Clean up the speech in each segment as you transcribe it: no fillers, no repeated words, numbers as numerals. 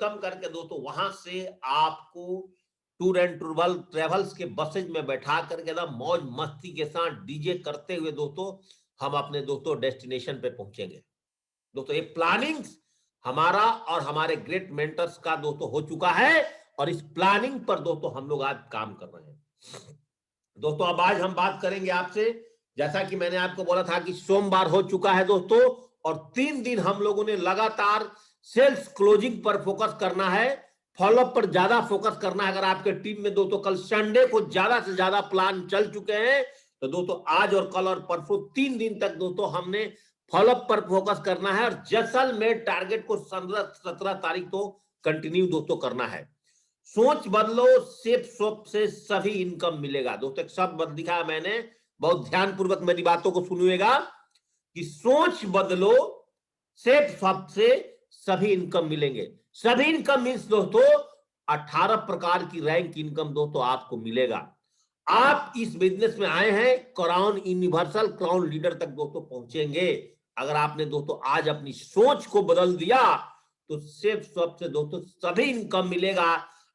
कम करके दोस्तों वहां से आपको टूर एंड ट्रेवल्स के बसेज में बैठा करके ना मौज मस्ती के साथ डीजे करते हुए दोस्तों हम अपने दोस्तों डेस्टिनेशन पे पहुंचेंगे। दोस्तों ये प्लानिंग हमारा और हमारे ग्रेट मेंटर्स का दोस्तों हो चुका है और इस प्लानिंग पर दोस्तों हम लोग आज काम कर रहे हैं। दोस्तों अब आज हम बात करेंगे आपसे, जैसा कि मैंने आपको बोला था कि सोमवार हो चुका है दोस्तों और 3 दिन हम लोगों ने लगातार सेल्स क्लोजिंग पर फोकस करना है, फॉलोअप पर ज्यादा फोकस करना है। अगर आपके टीम में दोस्तों कल संडे को ज्यादा से ज्यादा प्लान चल चुके हैं तो दोस्तों आज और कल और परसों 3 दिन तक दोस्तों हमने फॉलोअप पर फोकस करना है और जैसलमेर टारगेट को 17 तारीख को कंटिन्यू दोस्तों करना है। सोच बदलो, सेफ स्वप से सभी इनकम मिलेगा। दोस्तों एक शब्द दिखा है मैंने, बहुत ध्यानपूर्वक मेरी बातों को सुनिएगा कि सोच बदलो, सेफ स्वप से सभी इनकम मिलेंगे। सभी इनकम मीन्स दोस्तों 18 प्रकार की रैंक इनकम दोस्तों आपको मिलेगा। आप इस बिजनेस में आए हैं क्राउन यूनिवर्सल क्राउन लीडर तक दोस्तों पहुंचेंगे। अगर आपने दोस्तों आज अपनी सोच को बदल दिया तो सेफ स्वप से दोस्तों सभी इनकम मिलेगा,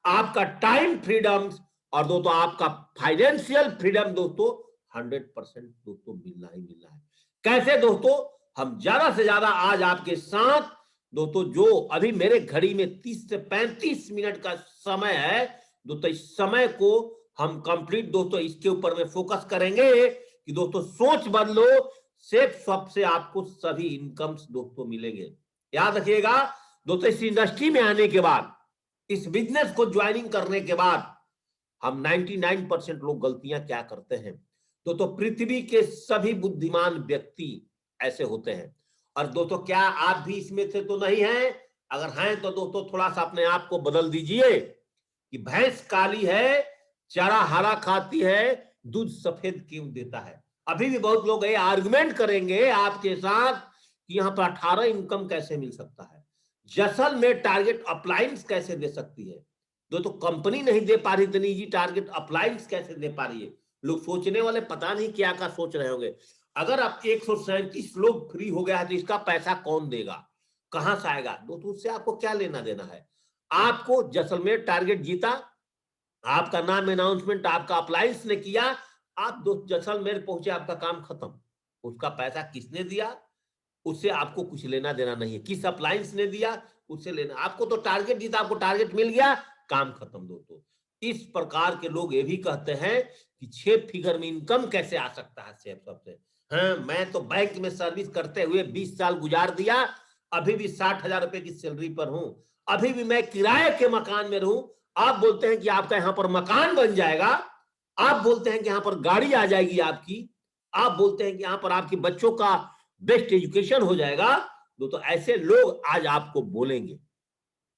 आपका टाइम फ्रीडम और दोस्तों आपका फाइनेंशियल फ्रीडम दोस्तों 100% दोस्तों मिलना ही मिलना है। कैसे दोस्तों? हम ज्यादा से ज्यादा आज आपके साथ दोस्तों जो अभी मेरे घड़ी में 30 से 35 मिनट का समय है दोस्तों, इस समय को हम कंप्लीट दोस्तों इसके ऊपर में फोकस करेंगे कि दोस्तों सोच बदलो, सेफ स्वप से आपको सभी इनकम्स दोस्तों मिलेंगे। याद रखिएगा दोस्तों, इस इंडस्ट्री में आने के बाद, इस बिजनेस को ज्वाइनिंग करने के बाद हम 99% लोग गलतियां क्या करते हैं दोस्तों, पृथ्वी के सभी बुद्धिमान व्यक्ति ऐसे होते हैं। और दोस्तों क्या आप भी इसमें से तो नहीं हैं? अगर हैं तो दोस्तों थोड़ा सा अपने आप को बदल दीजिए कि भैंस काली है, चारा हरा खाती है, दूध सफेद क्यों देता है। अभी भी बहुत लोग ये आर्गुमेंट करेंगे आपके साथ कि यहां पर 18 इनकम कैसे मिल सकता है, जैसलमेर टारगेट अप्लायंस कैसे दे सकती है। दोस्तों कंपनी नहीं दे पा रही इतनी जी टारगेट अप्लायंस कैसे दे पा रही है। लोग सोचने वाले पता नहीं क्या क्या सोच रहे होंगे। अगर आप 137 लोग फ्री हो गया है तो इसका पैसा कौन देगा, कहां से आएगा? दोस्तों उससे आपको क्या लेना देना है? आपको जैसलमेर टारगेट जीता, आपका नाम अनाउंसमेंट आपका अप्लायंस ने किया, आप दोस्त जैसलमेर पहुंचे, आपका काम खत्म। उसका पैसा किसने दिया उससे आपको कुछ लेना देना नहीं है, किस अप्लायंस ने दिया उससे लेना। आपको तो टारगेट जीता, आपको टारगेट मिल गया, काम खत्म। दोस्तों इस प्रकार के लोग ये भी कहते हैं कि 6 फिगर में इनकम कैसे आ सकता है सेफ सबसे। हाँ, मैं तो बैंक में सर्विस करते हुए 20 साल गुजार दिया, अभी भी 60,000 रुपए की सैलरी पर हूं, अभी भी मैं किराए के मकान में रहूं। आप बोलते हैं कि आपका यहां पर मकान बन जाएगा, आप बोलते हैं कि यहां पर गाड़ी आ जाएगी आपकी, आप बोलते हैं कि यहां पर आपके बच्चों का बेस्ट एजुकेशन हो जाएगा। दोस्तों ऐसे लोग आज आपको बोलेंगे,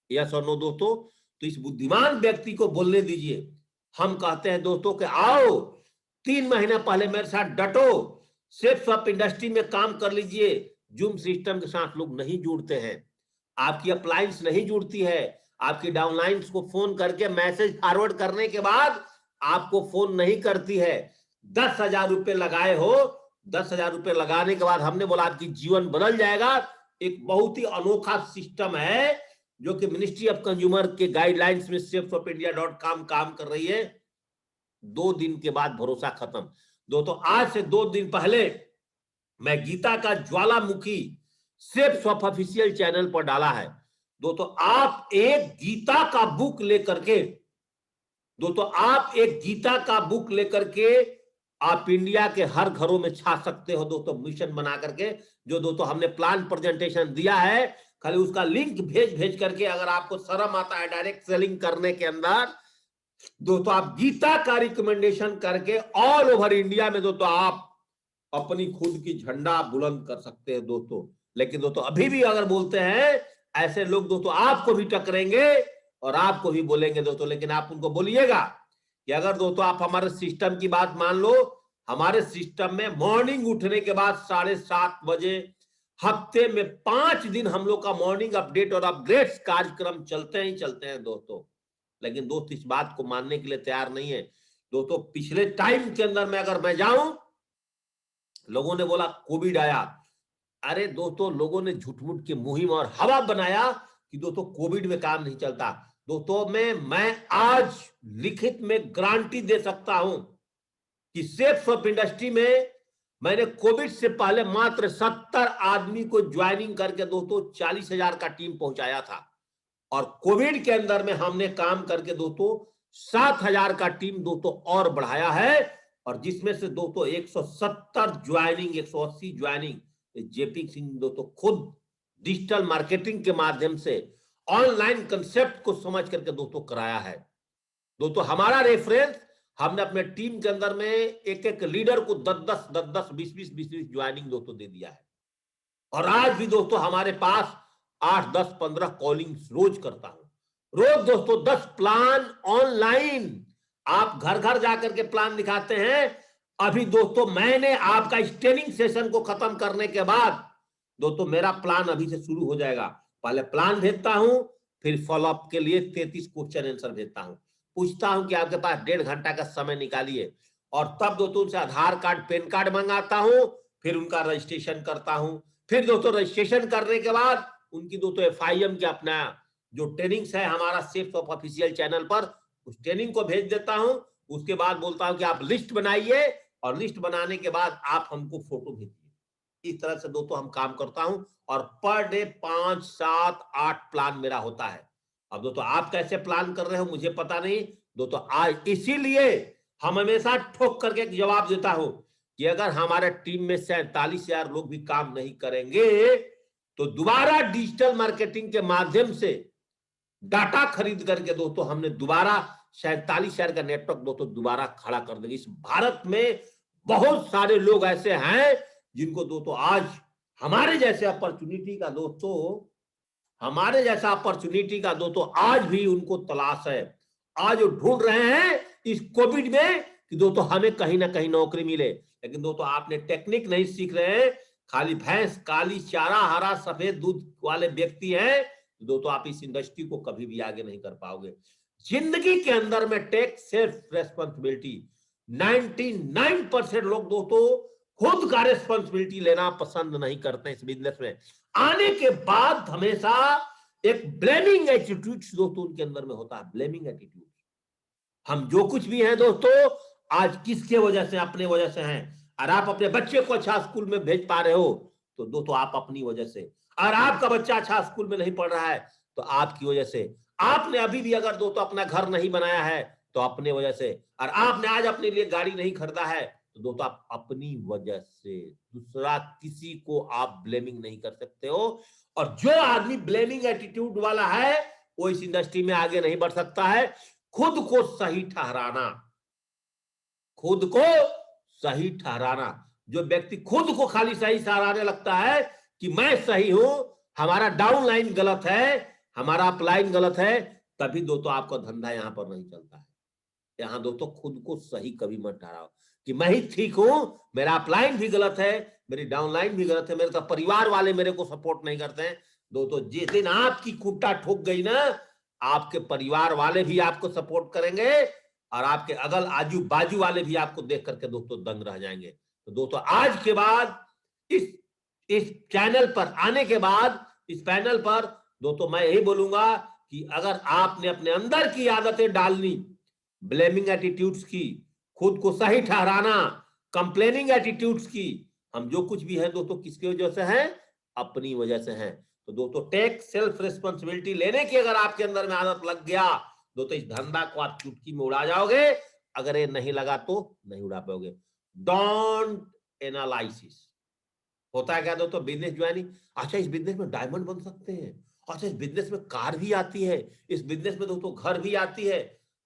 यस और नो दोस्तों। तो इस बुद्धिमान व्यक्ति को बोलने दीजिए। हम कहते हैं दोस्तों कि आओ 3 महीने पहले मेरे साथ डटो, सेफ स्वप इंडस्ट्री में काम कर लीजिए। जूम सिस्टम के साथ लोग नहीं जुड़ते हैं, आपकी अप्लायंस नहीं जुड़ती है, आपकी डाउनलाइंस को फोन करके मैसेज फॉरवर्ड करने के बाद आपको फोन नहीं करती है। 10,000 रुपए लगाए हो, 10,000 रुपए लगाने के बाद हमने बोला आपकी जीवन बदल जाएगा। एक बहुत ही अनोखा सिस्टम है जो कि मिनिस्ट्री ऑफ कंज्यूमर के गाइडलाइंस में safeswapindia.com काम कर रही है। 2 दिन के बाद भरोसा खत्म। दोस्तों आज से 2 दिन पहले मैं गीता का ज्वालामुखी सेफ स्वप ऑफिशियल चैनल पर डाला है। दोस्तों आप एक गीता का बुक लेकर के, दोस्तों आप एक गीता का बुक लेकर के आप इंडिया के हर घरों में छा सकते हो दोस्तों, मिशन बना करके। जो दोस्तों हमने प्लान प्रेजेंटेशन दिया है, खाली उसका लिंक भेज करके, अगर आपको शर्म आता है डायरेक्ट सेलिंग करने के अंदर, दोस्तों आप गीता का रिकमेंडेशन करके ऑल ओवर इंडिया में दोस्तों आप अपनी खुद की झंडा बुलंद कर सकते हैं दोस्तों। लेकिन दोस्तों अभी भी अगर बोलते हैं ऐसे लोग दोस्तों आपको भी टकरेंगे और आपको भी बोलेंगे दोस्तों। लेकिन आप उनको बोलिएगा कि अगर दोस्तों आप हमारे सिस्टम की बात मान लो, हमारे सिस्टम में मॉर्निंग उठने के बाद 7:30 बजे हफ्ते में 5 दिन हम लोग का मॉर्निंग अपडेट और अपग्रेड्स कार्यक्रम चलते ही चलते हैं दोस्तों। लेकिन दोस्त इस बात को मानने के लिए तैयार नहीं है दोस्तों। पिछले टाइम के अंदर में अगर मैं जाऊं, लोगों ने बोला कोविड आया, अरे दोस्तों लोगों ने झूठ मूठ की मुहिम और हवा बनाया कि दोस्तों कोविड में काम नहीं चलता। दोस्तों मैं आज लिखित में गारंटी दे सकता हूं कि सेफ्स ऑफ इंडस्ट्री में मैंने कोविड से पहले मात्र 70 आदमी को ज्वाइनिंग करके दोस्तों 40,000 का टीम पहुंचाया था, और कोविड के अंदर में हमने काम करके दोस्तों 7,000 का टीम दोस्तों और बढ़ाया है, और जिसमें से दोस्तों 170 ज्वाइनिंग, 180 ज्वाइनिंग जेपी सिंह दोस्तों खुद डिजिटल मार्केटिंग के माध्यम से ऑनलाइन कंसेप्ट को समझ करके दोस्तों कराया है। दोस्तों हमारा रेफरेंस, हमने अपने टीम के अंदर में एक एक लीडर को 10-10, 20-20 ज्वाइनिंग दोस्तों दे दिया है, और आज भी दोस्तों हमारे पास 8-10-15 कॉलिंग्स रोज करता हूं। रोज दोस्तों 10 प्लान ऑनलाइन, आप घर घर जाकर के प्लान दिखाते हैं। अभी दोस्तों मैंने आपका इस ट्रेनिंग सेशन को खत्म करने के बाद दोस्तों मेरा प्लान अभी से शुरू हो जाएगा। पहले प्लान भेजता हूं, फिर फॉलोअप के लिए 33 क्वेश्चन आंसर भेजता हूं, पूछता हूं कि आपके पास 1.5 घंटा का समय निकालिए, और तब दोस्तों उनसे आधार कार्ड, पैन कार्ड मंगाता हूं, फिर उनका रजिस्ट्रेशन करता हूं। फिर दोस्तों रजिस्ट्रेशन करने के बाद उनकी दोस्तों FIM की अपना जो ट्रेनिंग्स है हमारा सेफ्स ऑफ ऑफिशियल चैनल पर, उस ट्रेनिंग को भेज देता हूं। उसके बाद बोलता हूं कि आप लिस्ट बनाइए, और लिस्ट बनाने के बाद आप हमको फोटो भेजिए। इस तरह से दोस्तों हम काम करता हूं, और पर डे 5, 7, 8 प्लान मेरा होता है। अब दोस्तों आप कैसे प्लान कर रहे हो मुझे पता नहीं दोस्तों, आज इसीलिए हम हमेशा ठोक करके एक जवाब देता हूं कि अगर हमारे टीम में 47,000 लोग भी काम नहीं करेंगे तो दोबारा डिजिटल मार्केटिंग के माध्यम से डाटा खरीद करके दोस्तों हमने दोबारा 47,000 का नेटवर्क दोस्तों दोबारा खड़ा कर देंगे। इस भारत में बहुत सारे लोग ऐसे हैं जिनको दोस्तों आज हमारे जैसे अपॉर्चुनिटी का दोस्तों आज भी उनको तलाश है। आज वो ढूंढ रहे हैं इस कोविड में कि दोस्तों हमें कहीं ना कहीं नौकरी मिले, लेकिन दोस्तों आपने टेक्निक नहीं सीख रहे हैं। खाली भैंस काली, चारा हरा, सफेद दूध वाले व्यक्ति हैं, दोस्तों आप इस इंडस्ट्री को कभी भी आगे नहीं कर पाओगे। जिंदगी के अंदर में टेक सेल्फ रेस्पॉन्सिबिलिटी। 99% लोग दोस्तों खुद का रेस्पॉन्सिबिलिटी लेना पसंद नहीं करते इस बिजनेस में। आने के बाद हमेशा एक ब्लेमिंग एटीट्यूड दोस्तों उनके अंदर में होता है, ब्लेमिंग एटीट्यूड। हम जो कुछ भी हैं दोस्तों आज किसके वजह से, अपने वजह से हैं। और आप अपने बच्चे को अच्छा स्कूल में भेज पा रहे हो तो दोस्तों आप अपनी वजह से, और आपका बच्चा अच्छा स्कूल में नहीं पढ़ रहा है तो आपकी वजह से। आपने अभी भी अगर दोस्तों अपना घर नहीं बनाया है तो अपने वजह से, और आपने आज अपने लिए गाड़ी नहीं खरीदा है तो दोस्तों आप अपनी वजह से। दूसरा किसी को आप ब्लेमिंग नहीं कर सकते हो, और जो आदमी ब्लेमिंग एटीट्यूड वाला है वो इस इंडस्ट्री में आगे नहीं बढ़ सकता है। खुद को सही ठहराना, जो व्यक्ति खुद को खाली सही ठहराने लगता है कि मैं सही हूं, हमारा डाउन लाइन गलत है, हमारा अपलाइन गलत है, तभी दोस्तों आपका धंधा यहां पर नहीं चलता है। यहां दोस्तों खुद को सही कभी मत ठहराओ कि मैं ही ठीक हूं, मेरा अपलाइन भी गलत है, मेरी डाउनलाइन भी गलत है, मेरे तो परिवार वाले मेरे को सपोर्ट नहीं करते हैं। दोस्तों जिस दिन आपकी खूंटा ठोक गई ना, आपके परिवार वाले भी आपको सपोर्ट करेंगे, और आपके अगल आजू बाजू वाले भी आपको देख करके दोस्तों दंग रह जाएंगे। तो दोस्तों आज के बाद इस चैनल पर आने के बाद, इस पैनल पर दोस्तों मैं यही बोलूंगा कि अगर आपने अपने अंदर की आदतें डालनी, ब्लेमिंग एटीट्यूड्स की, खुद को सही ठहराना, कंप्लेनिंग एटीट्यूड्स की, हम जो कुछ भी है दोस्तों किसकी वजह से है, अपनी वजह से है। तो दोस्तों टेक सेल्फ रिस्पॉन्सिबिलिटी लेने की अगर आपके अंदर में आदत लग गया दोस्तों, इस धंधा को आप चुटकी में उड़ा जाओगे। अगर ये नहीं लगा तो नहीं उड़ा पाओगे। Don't analysis. होता है क्या दोस्तों, बिजनेस ज्वाइनिंग, अच्छा इस बिजनेस में डायमंड बन सकते हैं, अच्छा इस बिजनेस में कार भी आती है, इस बिजनेस में दोस्तों घर भी आती है।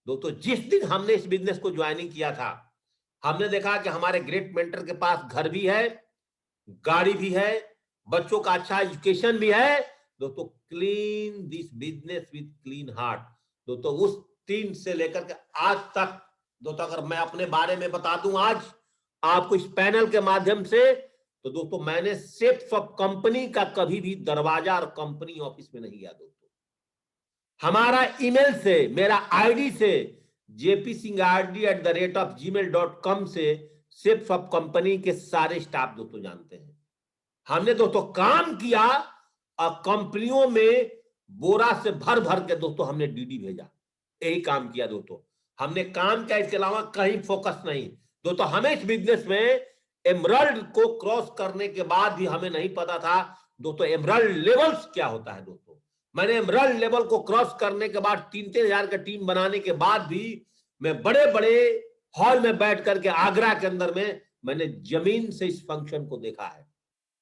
दोस्तों जिस दिन हमने इस बिजनेस को ज्वाइनिंग किया था, हमने देखा कि हमारे ग्रेट मेंटर के पास घर भी है, गाड़ी भी है, बच्चों का अच्छा एजुकेशन भी है। दोस्तों clean this business with clean heart. दोस्तों उस दिन से लेकर के आज तक दोस्तों अगर मैं अपने बारे में बता दूं आज आपको इस पैनल के माध्यम से, तो दोस्तों मैंने सेफ्स ऑफ कंपनी का कभी भी दरवाजा और कंपनी ऑफिस में नहीं गया दोस्तों। हमारा ईमेल से, मेरा आईडी से, jpsinghRD@gmail.com से सेफ्स ऑफ कंपनी के सारे स्टाफ दोस्तों जानते हैं। हमने दोस्तों काम किया और कंपनियों में बोरा से भर भर के दोस्तों हमने डीडी भेजा, यही काम किया दोस्तों। हमने काम किया, इसके अलावा कहीं फोकस नहीं दोस्तों। हमें इस बिजनेस में एमरल्ड को क्रॉस करने के बाद भी हमें नहीं पता था दोस्तों एमरल्ड लेवल्स क्या होता है दोस्तों। मैंने एमरल्ड लेवल को क्रॉस करने के बाद 3-3 हजार का टीम बनाने के बाद भी मैं बड़े बड़े हॉल में बैठ करके आगरा के अंदर में मैंने जमीन से इस फंक्शन को देखा है।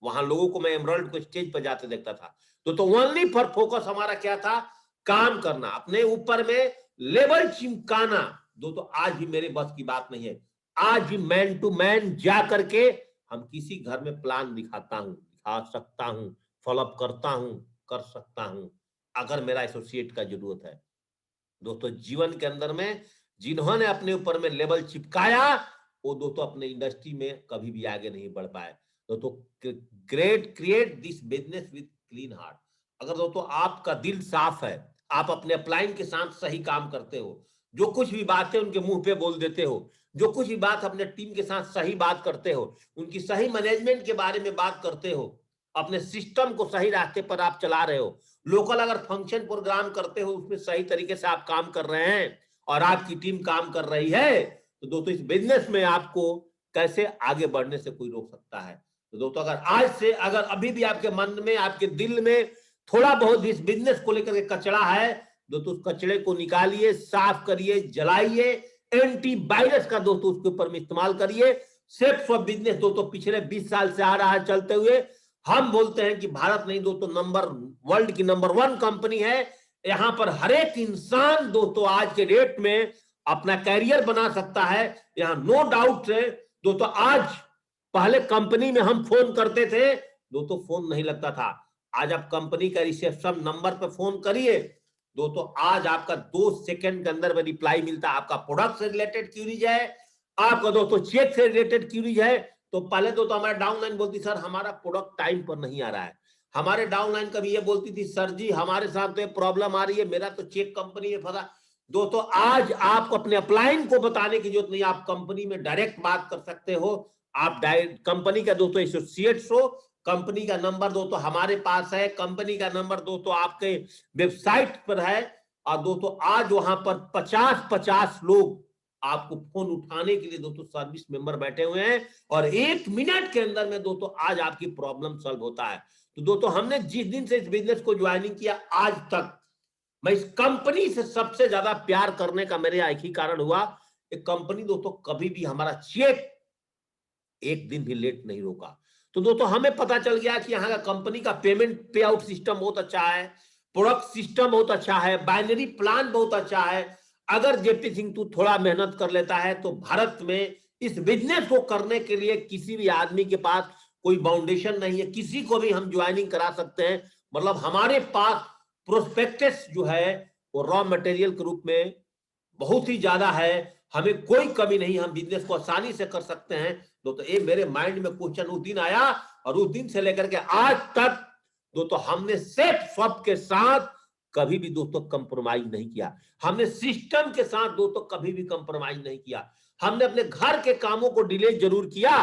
वहां लोगों को मैं एमरल्ड को स्टेज पर जाते देखता था। तो ओनली फॉर फोकस हमारा क्या था, काम करना, अपने ऊपर में लेवल चिमकाना दोस्तों। आज भी मेरे बस की बात नहीं है। आज भी मैन टू मैन जा करके हम किसी घर में प्लान दिखाता हूं, दिखा सकता हूं, फॉलोअप करता हूं, कर सकता हूं, अगर मेरा एसोसिएट का जरूरत है दोस्तों। जीवन के अंदर में जिन्होंने अपने ऊपर में लेवल चिपकाया वो दोस्तों अपने इंडस्ट्री में कभी भी आगे नहीं बढ़ पाए दोस्तों। Great create this business with clean heart. अगर दोस्तों आपका दिल साफ है, आप अपने अपलाइन के साथ सही काम करते हो, जो कुछ भी बातें उनके मुंह पे बोल देते हो, जो कुछ भी बात अपने टीम के साथ सही बात करते हो, उनकी सही मैनेजमेंट के बारे में बात करते हो, अपने सिस्टम को सही रास्ते पर आप चला रहे हो, लोकल अगर फंक्शन प्रोग्राम करते हो उसमें सही तरीके से आप काम कर रहे हैं और आपकी टीम काम कर रही है, तो दोस्तों इस बिजनेस में आपको कैसे आगे बढ़ने से कोई रोक सकता है। तो दोस्तों अगर आज से, अगर अभी भी आपके मन में, आपके दिल में थोड़ा बहुत भी इस बिजनेस को लेकर के कचरा है दोस्तों, उस कचरे को निकालिए, साफ करिए, जलाइए, एंटीवायरस का दोस्तों उसके ऊपर में इस्तेमाल करिए। सेफ फॉर बिजनेस दोस्तों पिछले 20 साल से आ रहा है चलते हुए। हम बोलते हैं कि भारत नहीं दोस्तों वर्ल्ड की नंबर 1 कंपनी है। यहां पर हर एक इंसान दोस्तों आज के डेट में अपना कैरियर बना सकता है, यहां नो डाउट है दोस्तों। आज पहले कंपनी में हम फोन करते थे दोस्तों, फोन नहीं लगता था। आज आप कंपनी का रिसेप्शन नंबर पर फोन करिए दोस्तों, आज आपका 2 सेकंड के अंदर में रिप्लाई मिलता है। आपका प्रोडक्ट से रिलेटेड क्यूरीज है, आपका दोस्तों चेक से रिलेटेड क्यूरीज है, तो पहले दोस्तों हमारा डाउनलाइन बोलती सर हमारा प्रोडक्ट टाइम पर नहीं आ रहा है। हमारे डाउनलाइन कभी ये बोलती थी सर जी हमारे साथ तो प्रॉब्लम आ रही है, मेरा तो चेक कंपनी में फंसा। दोस्तों आज आपको अपने अपलाइन को बताने की जरूरत नहीं, आप कंपनी में डायरेक्ट बात कर सकते हो। आप डायरेक्ट कंपनी का दोस्तों एसोसिएट्स हो, कंपनी का नंबर दोस्तों हमारे पास है, कंपनी का नंबर दोस्तों आपके वेबसाइट पर है। और दोस्तों आज वहां पर 50-50 लोग आपको फोन उठाने के लिए दोस्तों सर्विस मेंबर बैठे हुए हैं और 1 मिनट के अंदर में दोस्तों आज आपकी प्रॉब्लम सॉल्व होता है। तो दोस्तों हमने जिस दिन से इस बिजनेस को ज्वाइनिंग किया आज तक मैं इस कंपनी से सबसे ज्यादा प्यार करने का मेरे एक ही कारण हुआ, एक कंपनी दोस्तों कभी भी हमारा चेक एक दिन भी लेट नहीं रोका। तो दोस्तों हमें पता चल गया कि यहाँ का कंपनी का पेमेंट पे आउट सिस्टम बहुत अच्छा है, प्रोडक्ट सिस्टम बहुत अच्छा है, बाइनरी प्लान बहुत अच्छा है। अगर जेपी सिंह तू थोड़ा मेहनत कर लेता है तो भारत में इस बिजनेस को करने के लिए किसी भी आदमी के पास कोई बाउंडेशन नहीं है, किसी को भी हम ज्वाइनिंग करा सकते हैं। मतलब हमारे पास प्रोस्पेक्टस जो है वो रॉ मटेरियल के रूप में बहुत ही ज्यादा है, हमें कोई कमी नहीं, हम बिजनेस को आसानी से कर सकते हैं। दोस्तों ये मेरे माइंड में क्वेश्चन उस दिन आया और उस दिन से लेकर के आज तक दोस्तों हमने सेफ स्वप के साथ कभी भी दोस्तों कंप्रोमाइज नहीं किया, हमने सिस्टम के साथ दोस्तों कभी भी कंप्रोमाइज नहीं किया। हमने अपने घर के कामों को डिले जरूर किया,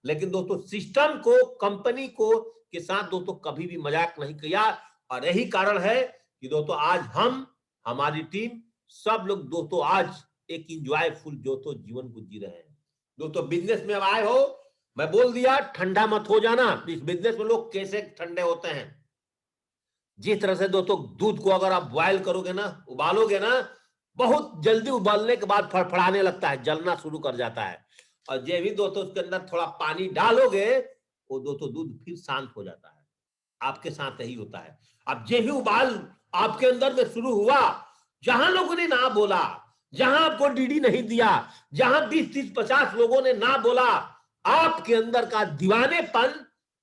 लेकिन दोस्तों सिस्टम को, कंपनी को के साथ दोस्तों कभी भी मजाक नहीं किया। और यही कारण है कि दोस्तों आज हम, हमारी टीम, सब लोग दोस्तों आज एक इंजॉयफुल दोस्तों जीवन को जी रहे हैं। दोस्तों बिजनेस में अब आए हो, मैं बोल दिया ठंडा मत हो जाना। इस बिजनेस में लोग कैसे ठंडे होते हैं, जिस तरह से दोस्तों दूध को अगर आप बॉयल करोगे ना, उबालोगे ना, बहुत जल्दी उबालने के बाद फड़फड़ाने लगता है, जलना शुरू कर जाता है। और जब भी दोस्तों उसके अंदर थोड़ा पानी डालोगे वो दोस्तों दूध फिर शांत हो जाता है। आपके साथ यही होता है। अब जे भी उबाल आपके अंदर में शुरू हुआ, जहां लोगों ने ना बोला, जहां आपको डीडी नहीं दिया, जहां 20-30-50 लोगों ने ना बोला, आपके अंदर का दीवानेपन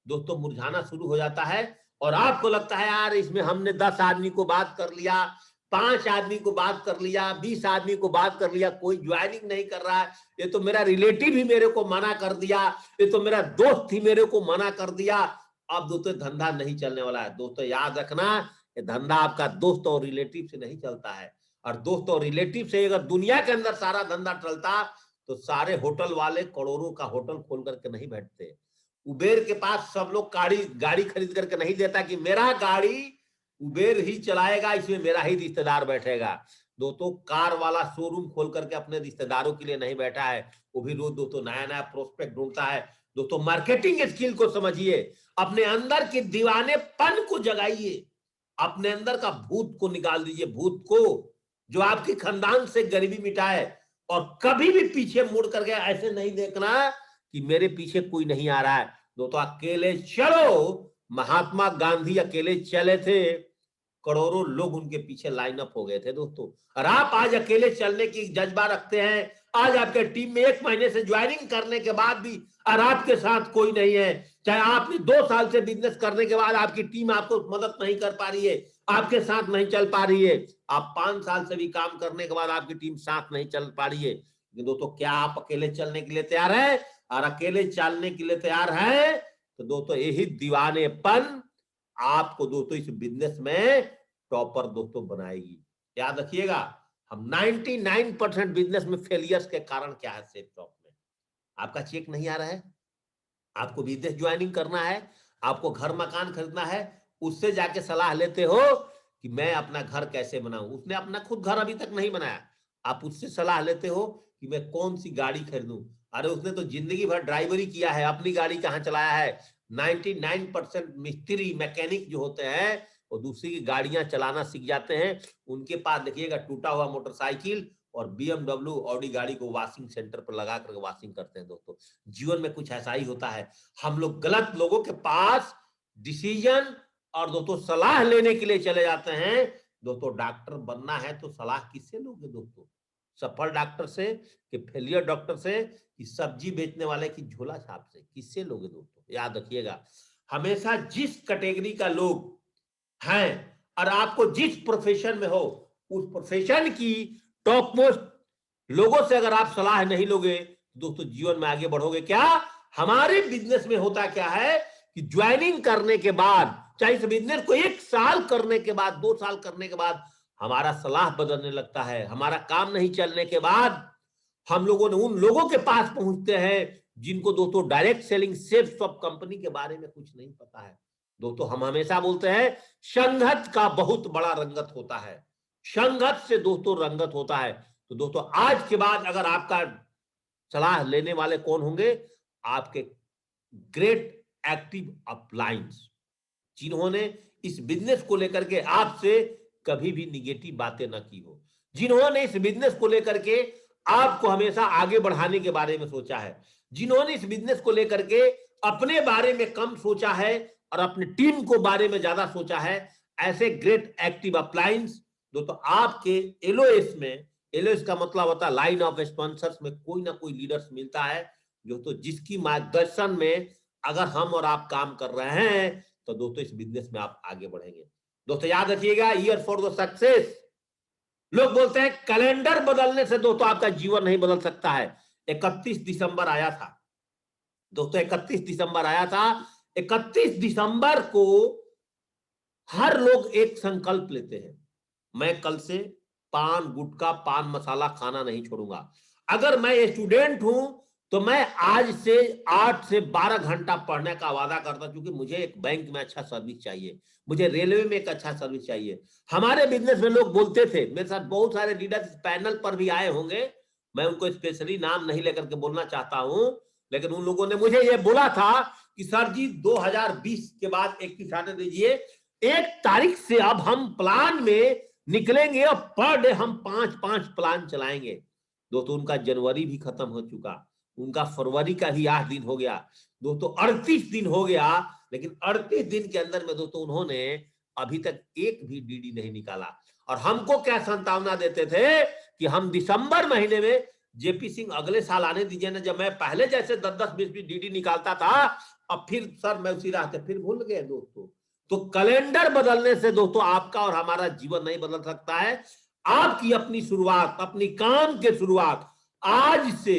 दोस्तों मुरझाना शुरू हो जाता है। और आपको लगता है यार इसमें हमने 10 आदमी को बात कर लिया, 5 आदमी को बात कर लिया, 20 आदमी को बात कर लिया, कोई ज्वाइनिंग नहीं कर रहा है, ये तो मेरा रिलेटिव ही मेरे को मना कर दिया, ये तो मेरा दोस्त ही मेरे को मना कर दिया। अब दोस्तों धंधा नहीं चलने वाला है। दोस्तों याद रखना, ये धंधा आपका दोस्त और रिलेटिव से नहीं चलता है। और दोस्त और रिलेटिव से अगर दुनिया के अंदर सारा धंधा चलता तो सारे होटल वाले करोड़ों का होटल खोल करके नहीं बैठते। उबेर के पास सब लोग गाड़ी खरीद करके नहीं देता कि मेरा गाड़ी उबेर ही चलाएगा, इसमें मेरा ही रिश्तेदार बैठेगा। दोस्तों कार वाला शोरूम खोल करके अपने रिश्तेदारों के लिए नहीं बैठा है, वो भी रोज दोस्तों नया नया प्रोस्पेक्ट ढूंढता है। दोस्तों मार्केटिंग स्किल को समझिए, अपने अंदर के दीवानेपन को जगाइए, अपने अंदर का भूत को निकाल दीजिए, भूत को जो आपके खानदान से गरीबी मिटाए, और कभी भी पीछे मुड़ करके ऐसे नहीं देखना कि मेरे पीछे कोई नहीं आ रहा है। दोस्तों अकेले चलो, महात्मा गांधी अकेले चले थे, करोड़ों लोग उनके पीछे लाइन अप हो गए थे दोस्तों। और आप आज अकेले चलने की जज्बा रखते हैं, आज आपके टीम में 1 महीने से ज्वाइनिंग करने के बाद भी और आपके साथ कोई नहीं है, चाहे आपने 2 साल से बिजनेस करने के बाद आपकी टीम आपको मदद नहीं कर पा रही है, आपके साथ नहीं चल पा रही है, आप 5 साल से भी काम करने के बाद आपकी टीम साथ नहीं चल पा रही है, लेकिन दोस्तों क्या आप अकेले चलने के लिए तैयार है? और अकेले चलने के लिए तैयार है तो दोस्तों यही दीवानेपन आपको दोस्तों इस बिजनेस में टॉपर दोस्तों बनाएगी। याद रखिएगा, हम 99% बिजनेस में फेलियर्स के कारण क्या है? सेफ टॉप में आपका चेक नहीं आ रहा है, आपको बिजनेस ज्वाइनिंग करना है, आपको घर मकान खरीदना है, उससे जाके सलाह लेते हो कि मैं अपना घर कैसे बनाऊं, उसने अपना खुद घर अभी तक नहीं बनाया, आप उससे सलाह लेते हो कि मैं कौन सी गाड़ी खरीदूं। अरे उसने तो जिंदगी भर ड्राइवरी किया है, अपनी गाड़ी कहाँ चलाया है? 99% मिस्त्री मैकेनिक जो होते हैं वो दूसरी की गाड़ियां चलाना सीख जाते हैं, उनके पास देखिएगा टूटा हुआ मोटरसाइकिल और BMW ऑडी गाड़ी को वॉशिंग सेंटर पर लगा करके वॉशिंग करते हैं। दोस्तों जीवन में कुछ ऐसा ही होता है, हम लोग गलत लोगों के पास डिसीजन और दोस्तों सलाह लेने के लिए चले जाते हैं। दोस्तों डॉक्टर बनना है तो सलाह किससे लोगे दोस्तों? सफल डॉक्टर से कि फेलियर डॉक्टर से कि सब्जी बेचने वाले की झोला छाप से? किससे लोगे दोस्तों? याद रखिएगा, हमेशा जिस कैटेगरी का लोग हैं और आपको जिस प्रोफेशन में हो उस प्रोफेशन की टॉप मोस्ट लोगों से अगर आप सलाह नहीं लोगे दोस्तों जीवन में आगे बढ़ोगे क्या? हमारे बिजनेस में होता क्या है कि ज्वाइनिंग करने के बाद, चाहे इस बिजनेस को 1 साल करने के बाद, 2 साल करने के बाद हमारा सलाह बदलने लगता है, हमारा काम नहीं चलने के बाद हम लोगों ने उन लोगों के पास पहुंचते हैं जिनको दोस्तों direct selling sales of company के बारे में कुछ नहीं पता है। दोस्तों हम हमेशा बोलते हैं संगत का बहुत बड़ा रंगत होता है, संगत से दोस्तों रंगत होता है। तो दोस्तों आज के बाद अगर आपका सलाह लेने वाले कौन होंगे? आपके ग्रेट एक्टिव अपलाइंस, जिन्होंने इस बिजनेस को लेकर के आपसे कभी भी निगेटिव बातें ना की हो, जिन्होंने इस बिजनेस को लेकर के आपको हमेशा आगे बढ़ाने के बारे में सोचा है, जिन्होंने इस बिजनेस को लेकर के अपने बारे में कम सोचा है और अपनी टीम को बारे में ज्यादा सोचा है, ऐसे ग्रेट एक्टिव अपलायंस दोस्तों आपके एलओएस में, एलओएस का मतलब होता है लाइन ऑफ स्पॉन्सर्स में कोई ना कोई लीडर्स मिलता है जो तो जिसकी मार्गदर्शन में अगर हम और आप काम कर रहे हैं तो दोस्तों इस बिजनेस में आप आगे बढ़ेंगे। दोस्तों याद रखिएगा, ईयर फॉर द सक्सेस, लोग बोलते हैं कैलेंडर बदलने से दोस्तों आपका जीवन नहीं बदल सकता है। 31 दिसंबर आया था दोस्तों, 31 दिसंबर आया था, 31 दिसंबर को हर लोग एक संकल्प लेते हैं, मैं कल से पान गुटखा पान मसाला खाना नहीं छोड़ूंगा। अगर मैं स्टूडेंट हूं तो मैं आज से 8 से 12 घंटा पढ़ने का वादा करता, क्योंकि मुझे एक बैंक में अच्छा सर्विस चाहिए, मुझे रेलवे में एक अच्छा सर्विस चाहिए। हमारे बिजनेस में लोग बोलते थे, मेरे साथ बहुत सारे लीडर इस पैनल पर भी आए होंगे, मैं उनको स्पेशली नाम नहीं लेकर के बोलना चाहता हूं, लेकिन उन लोगों ने मुझे ये बोला था कि सर जी 2020 के बाद 31 आने दीजिए, 1 तारीख से अब हम प्लान में निकलेंगे और पर डे हम 5-5 प्लान चलाएंगे। दोस्तों उनका जनवरी भी खत्म हो चुका, उनका फरवरी का भी 8 दिन हो गया दोस्तों, 38 दिन हो गया, लेकिन 38 दिन के अंदर में दोस्तों उन्होंने अभी तक एक भी डीडी नहीं निकाला। और हमको क्या संभावना देते थे कि हम दिसंबर महीने में जेपी सिंह अगले साल आने दीजिए ना, जब मैं पहले जैसे 10-10 20-20 डीडी निकालता था, अब फिर सर मैं उसी राह से फिर भूल गए दोस्तों। तो कैलेंडर बदलने से दोस्तों आपका और हमारा जीवन नहीं बदल सकता है। आपकी अपनी शुरुआत, अपनी काम की शुरुआत आज से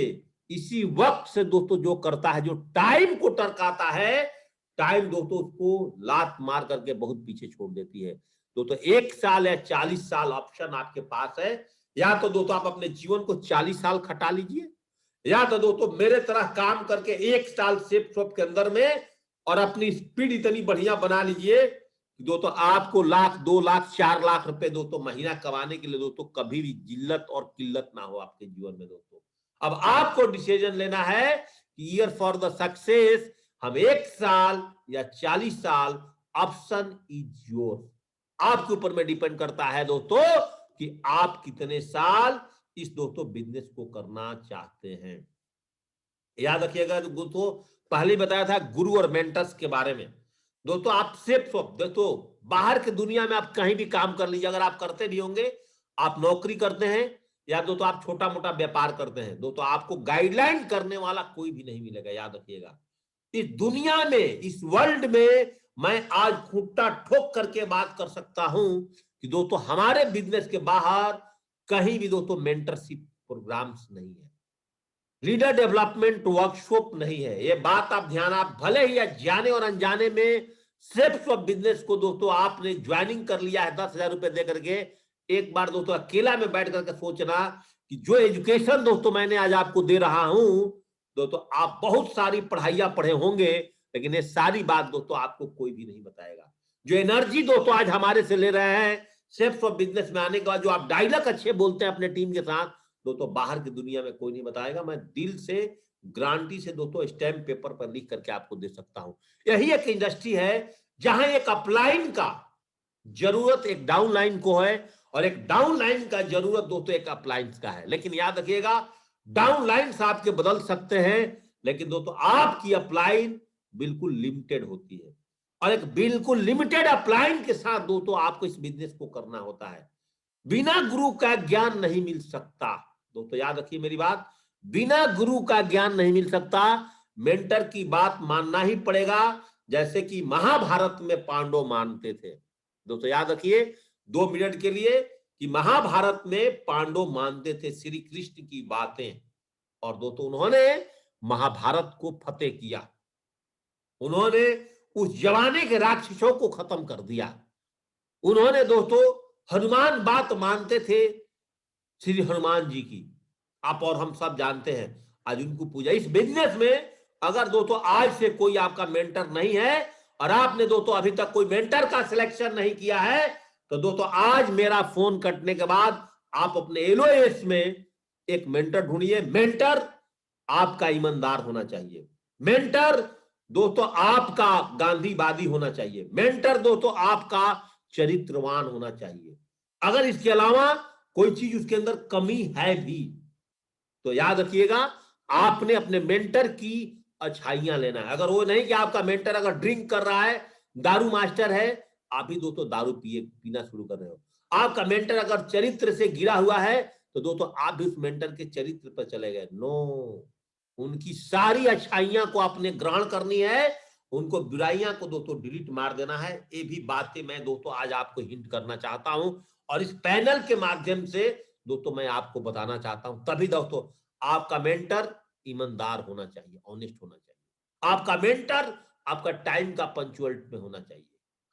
इसी वक्त से दोस्तों जो करता है, जो टाइम को टरकाता है, टाइम दोस्तों उसको लात मार करके बहुत पीछे छोड़ देती है। दोस्तों 1 साल या 40 साल ऑप्शन आपके पास है, या तो दोस्तों आप अपने जीवन को 40 साल खटा लीजिए, या तो दोस्तों मेरे तरह काम करके 1 साल सेफ शॉप के अंदर में और अपनी स्पीड इतनी बढ़िया बना लीजिए दोस्तों आपको लाख, 2 लाख, 4 लाख रुपए दोस्तों महीना कमाने के लिए दोस्तों कभी भी जिल्लत और किल्लत ना हो आपके जीवन में दोस्तों। अब आपको डिसीजन लेना है कि ईयर फॉर द सक्सेस, हम 1 साल या 40 साल, ऑप्शन इज योर। आपके ऊपर में डिपेंड करता है दोस्तों कि आप कितने साल इस दोस्तों बिजनेस को करना चाहते हैं। याद रखिएगा दोस्तों, पहले बताया था गुरु और मेंटर्स के बारे में। दोस्तों आप सिर्फ दोस्तों बाहर की दुनिया में आप कहीं भी काम कर लीजिए, अगर आप करते भी होंगे, आप नौकरी करते हैं या दोस्तों आप छोटा मोटा व्यापार करते हैं, दोस्तों आपको गाइडलाइन करने वाला कोई भी नहीं मिलेगा। याद रखिएगा, इस दुनिया में, इस वर्ल्ड में मैं आज खूंटा ठोक करके बात कर सकता हूं कि दोस्तों हमारे बिजनेस के बाहर कहीं भी दोस्तों मेंटरशिप प्रोग्राम्स नहीं है, लीडर डेवलपमेंट वर्कशॉप नहीं है। ये बात आप ध्यान, आप भले ही जाने और अनजाने में सिर्फ बिजनेस को दोस्तों आपने ज्वाइनिंग कर लिया है 10,000 रुपए दे करके, एक बार दोस्तों अकेला में बैठ करके सोचना कि जो एजुकेशन दोस्तों मैंने आज आपको दे रहा हूं दोस्तों, आप बहुत सारी पढ़ाइयां पढ़े होंगे, लेकिन ये सारी बात दोस्तों आपको कोई भी नहीं बताएगा। जो एनर्जी दोस्तों आज हमारे से ले रहे हैं सिर्फ बिजनेस में आने के बाद, जो आप डायलॉग अच्छे बोलते हैं अपने टीम के साथ, दोस्तों बाहर की दुनिया में कोई नहीं बताएगा। मैं दिल से गारंटी से दोस्तों स्टैम्प पेपर पर लिख करके आपको दे सकता हूं। यही एक इंडस्ट्री है जहां एक अपलाइन का जरूरत एक डाउनलाइन को है और एक डाउनलाइन का जरूरत दोस्तों एक अपलाइन का है। लेकिन याद रखिएगा, डाउनलाइन आपके बदल सकते हैं, लेकिन दोस्तों आपकी अपलाइन बिल्कुल लिमिटेड होती है, और एक बिल्कुल लिमिटेड अपलाइन के साथ दोस्तों आपको इस बिजनेस को करना होता है। बिना गुरु का ज्ञान नहीं मिल सकता दोस्तों, याद रखिए मेरी बात, बिना गुरु का ज्ञान नहीं मिल सकता। मेंटर की बात मानना ही पड़ेगा, जैसे कि महाभारत में पांडव मानते थे। दोस्तों याद रखिए 2 मिनट के लिए कि महाभारत में पांडव मानते थे श्री कृष्ण की बातें, और दोस्तों उन्होंने महाभारत को फतेह किया, उन्होंने उस जमाने के राक्षसों को खत्म कर दिया। उन्होंने दोस्तों हनुमान बात मानते थे श्री हनुमान जी की, आप और हम सब जानते हैं आज उनको पूजा। इस बिजनेस में अगर दोस्तों आज से कोई आपका मेंटर नहीं है और आपने दोस्तों अभी तक कोई मेंटर का सिलेक्शन नहीं किया है, तो दोस्तों आज मेरा फोन कटने के बाद आप अपने एलओएस में एक मेंटर ढूंढिए। मेंटर आपका ईमानदार होना चाहिए, मेंटर दोस्तों आपका गांधीवादी होना चाहिए, मेंटर दोस्तों आपका चरित्रवान होना चाहिए। अगर इसके अलावा कोई चीज उसके अंदर कमी है भी तो याद रखिएगा आपने अपने मेंटर की अच्छाइयां लेना है। अगर वो नहीं कि आपका मेंटर अगर ड्रिंक कर रहा है, दारू मास्टर है, आप ही दोस्तों दारू पीना शुरू कर रहे हो। आपका मेंटर अगर चरित्र से गिरा हुआ है तो दोस्तों आप भी उस मेंटर के चरित्र पर चले गए। नो, उनकी सारी अच्छाइयां को आपने ग्रहण करनी है, उनको बुराइयां को दोस्तों डिलीट मार देना है। ये भी बातें मैं दोस्तों आज आपको हिंट करना चाहता हूं, और इस पैनल के माध्यम से दोस्तों मैं आपको बताना चाहता हूं। तभी दोस्तों आपका मेंटर ईमानदार होना चाहिए, ऑनेस्ट होना चाहिए। आपका मेंटर आपका टाइम का पंचुअलिटी में होना चाहिए।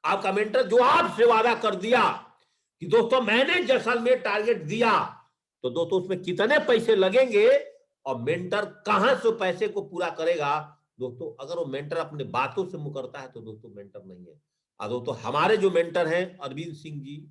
आपका मेंटर जो आपसे वादा कर दिया कि दोस्तों मैंने जैसलमेर टारगेट दिया, तो दोस्तों उसमें कितने पैसे लगेंगे और मेंटर कहां से पैसे को पूरा करेगा, दोस्तों अगर वो मेंटर अपने बातों से मुकरता है तो दोस्तों मेंटर नहीं है। दोस्तों हमारे जो मेंटर हैं अरविंद सिंह जी,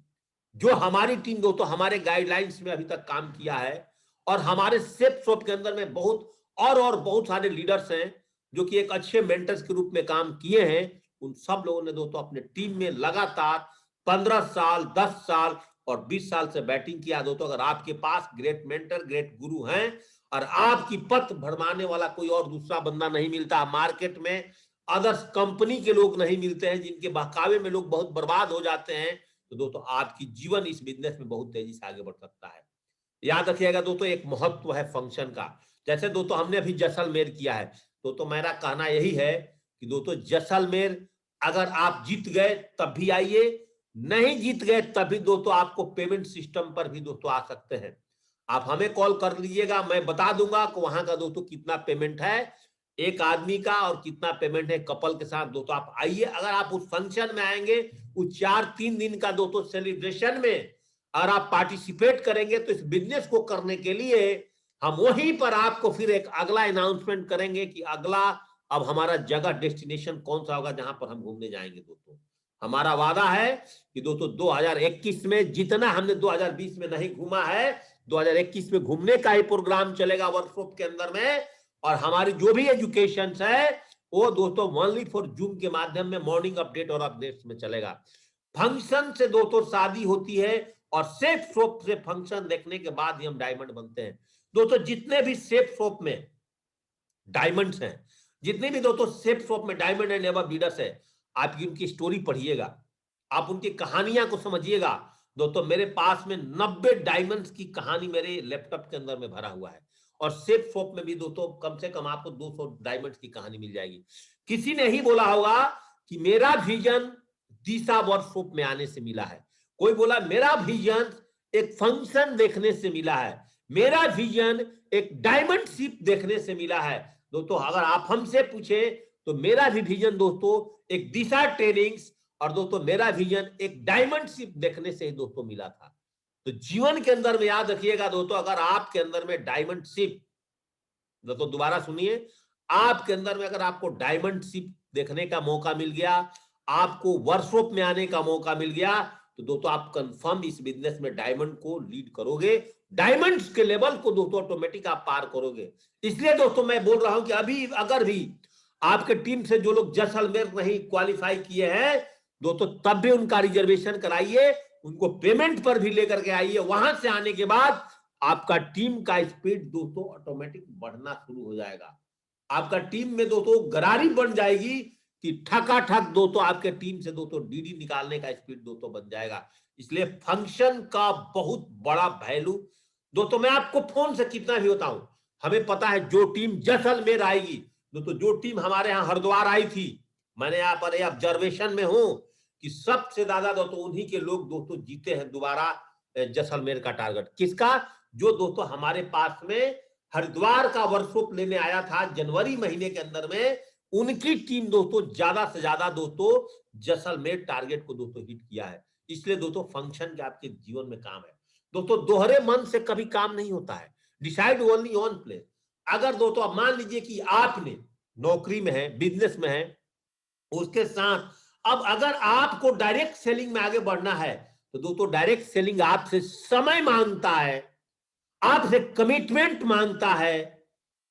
जो हमारी टीम दोस्तों हमारे गाइडलाइंस में अभी तक काम किया है, और हमारे सेफ शॉप के अंदर में बहुत और बहुत सारे लीडर्स हैं जो कि एक अच्छे मेंटर्स के रूप में काम किए हैं। उन सब लोगों ने दोस्तों अपने टीम में लगातार 15 साल, 10 साल और 20 साल से बैटिंग किया। दोस्तों अगर आपके पास ग्रेट मेंटर, ग्रेट गुरु हैं और आपकी पथ भरमाने वाला कोई और दूसरा बंदा नहीं मिलता मार्केट में, अदर्स कंपनी के लोग नहीं मिलते हैं जिनके बहकावे में लोग बहुत बर्बाद हो जाते हैं, तो दोस्तों आपकी जीवन इस बिजनेस में बहुत तेजी से आगे बढ़ सकता है। याद रखिएगा दोस्तों एक महत्व है फंक्शन का। जैसे दोस्तों हमने अभी जैसलमेर किया है, तो मेरा कहना यही है कि दोस्तों जैसलमेर अगर आप जीत गए तब भी आइए, नहीं जीत गए तभी दोस्तों आपको पेमेंट सिस्टम पर भी दोस्तों आ सकते हैं। आप हमें कॉल कर लीजिएगा, मैं बता दूंगा कि वहां का दोस्तों कितना पेमेंट है एक आदमी का और कितना पेमेंट है कपल के साथ। दोस्तों आप आइए, अगर आप उस फंक्शन में आएंगे, उस 3 दिन का दोस्तों सेलिब्रेशन में अगर आप पार्टिसिपेट करेंगे, तो इस बिजनेस को करने के लिए हम वहीं पर आपको फिर एक अगला अनाउंसमेंट करेंगे कि अगला अब हमारा जगह डेस्टिनेशन कौन सा होगा जहां पर हम घूमने जाएंगे। दोस्तों हमारा वादा है कि दोस्तों 2021 में जितना हमने 2020 में नहीं घूमा है, 2021 में घूमने का ही प्रोग्राम चलेगा वर्कशॉप के अंदर में। और हमारी जो भी एजुकेशन है वो दोस्तों ओनली फॉर जूम के माध्यम में मॉर्निंग अपडेट और अपडेट्स में चलेगा। फंक्शन से दोस्तों शादी होती है और सेफ शॉप से फंक्शन देखने के बाद ही हम डायमंड बनते हैं। दोस्तों जितने भी सेफ शॉप में डायमंड्स हैं, जितने भी दोस्तों सेफ शॉप में डायमंड एंड एबव लीडर्स है, आप उनकी स्टोरी पढ़िएगा, आप उनकी कहानियां को समझिएगा। दोस्तों मेरे पास में 90 डायमंड्स की कहानी मेरे लैपटॉप के अंदर में भरा हुआ है। और सेफ शॉप में भी दोस्तों कम से कम आपको 200 डायमंड्स की कहानी मिल जाएगी। किसी ने ही बोला होगा कि मेरा विजन दिशा वर्कशॉप में आने से मिला है। कोई बोला मेरा विजन एक फंक्शन देखने से मिला है, मेरा विजन एक डायमंड शिप देखने से मिला है। दोस्तों अगर आप हमसे पूछे तो मेरा भी विजन दोस्तों एक दिशा ट्रेनिंग्स और दोस्तों मेरा विजन एक डायमंड शिप देखने से ही दोस्तों मिला था। तो जीवन के अंदर में याद रखिएगा दोस्तों, अगर आपके अंदर में डायमंड शिप, दोस्तों दोबारा सुनिए, आपके अंदर में अगर आपको डायमंड शिप देखने का मौका मिल गया, आपको वर्कशॉप में आने का मौका मिल गया, तो दोस्तों आप कंफर्म इस बिजनेस में डायमंड को लीड करोगे, डायमंड्स के लेवल को दोस्तों ऑटोमेटिक आप पार करोगे। इसलिए दोस्तों मैं बोल रहा हूं कि अभी अगर भी आपके टीम से जो लोग जैसलमेर नहीं क्वालिफाई किए हैं दोस्तों, तब भी उनका रिजर्वेशन कराइए, उनको पेमेंट पर भी लेकर के आइए। वहां से आने के बाद आपका टीम का स्पीड दोस्तों ऑटोमेटिक बढ़ना शुरू हो जाएगा। आपका टीम में दोस्तों गरारी बन जाएगी कि ठकाठक दोस्तों आपके टीम से दोस्तों डीडी निकालने का स्पीड दोस्तों बन जाएगा। इसलिए फंक्शन का बहुत बड़ा वैल्यू दोस्तों, मैं आपको फोन से कितना भी बताऊं, हमें पता है जो टीम जैसलमेर आएगी दोस्तों, जो टीम हमारे यहाँ हरिद्वार आई थी, मैंने यहाँ पर ऑब्जर्वेशन में हूं कि सबसे ज्यादा दोस्तों उन्हीं के लोग दोस्तों जीते हैं दोबारा जैसलमेर का टारगेट। किसका? जो दोस्तों हमारे पास में हरिद्वार का वर्कशॉप लेने आया था जनवरी महीने के अंदर में, उनकी टीम दोस्तों ज्यादा से ज्यादा दोस्तों जैसलमेर टारगेट को दोस्तों हिट किया है। इसलिए दोस्तों फंक्शन के आपके जीवन में काम है दोस्तों, दोहरे मन से कभी काम नहीं होता है। Decide only on place. अगर दोस्तों आप मान लीजिए कि आपने नौकरी में है, बिजनेस में है, उसके साथ अब अगर आपको डायरेक्ट सेलिंग में आगे बढ़ना है तो दोस्तों डायरेक्ट सेलिंग आपसे समय मांगता है, आपसे कमिटमेंट मांगता है,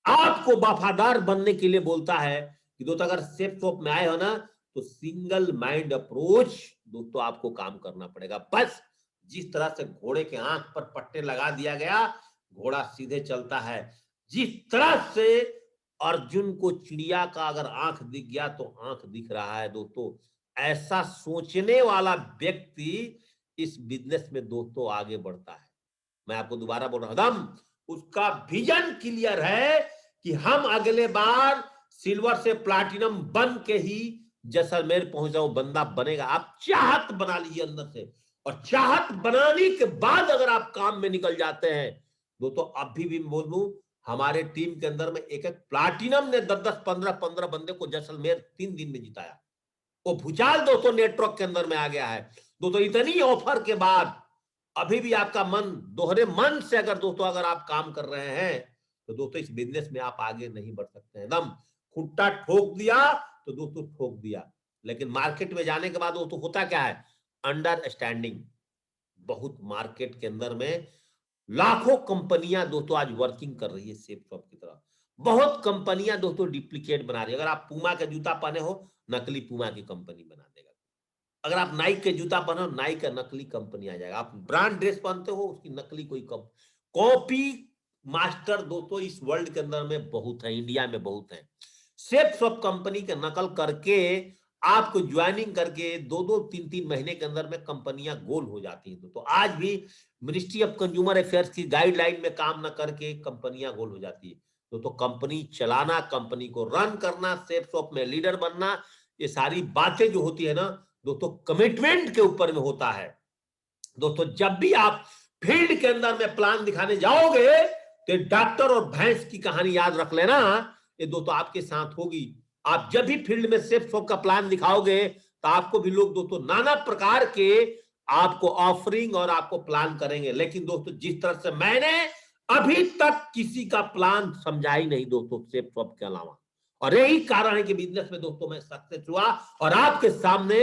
आपको वफादार बनने के लिए बोलता है कि दोस्तों अगर सेफ शॉप में आए हो ना तो सिंगल माइंड अप्रोच दोस्तों आपको काम करना पड़ेगा। बस जिस तरह से घोड़े के आंख पर पट्टे लगा दिया गया, घोड़ा सीधे चलता है। जिस तरह से अर्जुन को चिड़िया का अगर आंख दिख गया तो आंख दिख रहा है दोस्तों, ऐसा सोचने वाला व्यक्ति इस बिजनेस में दोस्तों आगे बढ़ता है। मैं आपको दोबारा बोल रहा हूं, उसका विजन क्लियर है कि हम अगले बार सिल्वर से प्लैटिनम बन के ही जैसलमेर पहुंचा, वो बंदा बनेगा। आप चाहत बना लीजिए अंदर से, और चाहत बनाने के बाद अगर आप काम में निकल जाते हैं दोस्तों, अभी भी बोलूं हमारे टीम के अंदर में एक एक प्लैटिनम ने 10-10, 15-15 बंदे को जैसलमेर 3 दिन में जिताया। वो भूचाल दोस्तों नेटवर्क के अंदर में आ गया है दोस्तों। इतनी ऑफर के बाद अभी भी आपका मन दोहरे मन से अगर दोस्तों अगर आप काम कर रहे हैं तो दोस्तों इस बिजनेस में आप आगे नहीं बढ़ सकते हैं। एकदम खुट्टा ठोक दिया तो दोस्तों ठोक दिया। लेकिन मार्केट में जाने के बाद दोस्तों होता क्या है, अंडरस्टैंडिंग। बहुत मार्केट के अंदर में लाखों कंपनियां दोस्तों आज वर्किंग कर रही है सेफ शॉप की तरह। बहुत कंपनियां दोस्तों डुप्लीकेट बना रही है। अगर आप पूमा का जूता पहने हो, नकली पूमा की कंपनी बना देगा। अगर आप नाइक के जूता पहनो, नाइक का नकली कंपनी आ जाएगा। आप ब्रांड ड्रेस पहनते हो, उसकी नकली कोई कॉपी मास्टर दोस्तों इस वर्ल्ड के अंदर में बहुत है, इंडिया में बहुत है। सेफ शॉप कंपनी के नकल करके आपको ज्वाइनिंग करके 2-2, 3-3 महीने के अंदर में कंपनियां गोल हो जाती हैं। तो आज भी मिनिस्ट्री ऑफ कंज्यूमर अफेयर्स की गाइडलाइन में काम न करके कंपनियां गोल हो जाती है। तो कंपनी चलाना, कंपनी को रन करना, सेफ शॉप में लीडर बनना, ये सारी बातें जो होती है ना दोस्तों कमिटमेंट के ऊपर में होता है। दोस्तों जब भी आप फील्ड के अंदर में प्लान दिखाने जाओगे तो डॉक्टर और भैंस की कहानी याद रख लेना, ये दोस्तों आपके साथ होगी। आप जब भी फील्ड में सेफ शॉप का प्लान दिखाओगे तो आपको भी लोग दोस्तों नाना प्रकार के आपको ऑफरिंग और आपको प्लान करेंगे। लेकिन दोस्तों जिस तरह से मैंने अभी तक किसी का प्लान समझा ही नहीं दोस्तों सेफ शॉप के अलावा, और यही कारण है कि बिजनेस में दोस्तों मैं सक्सेस हुआ और आपके सामने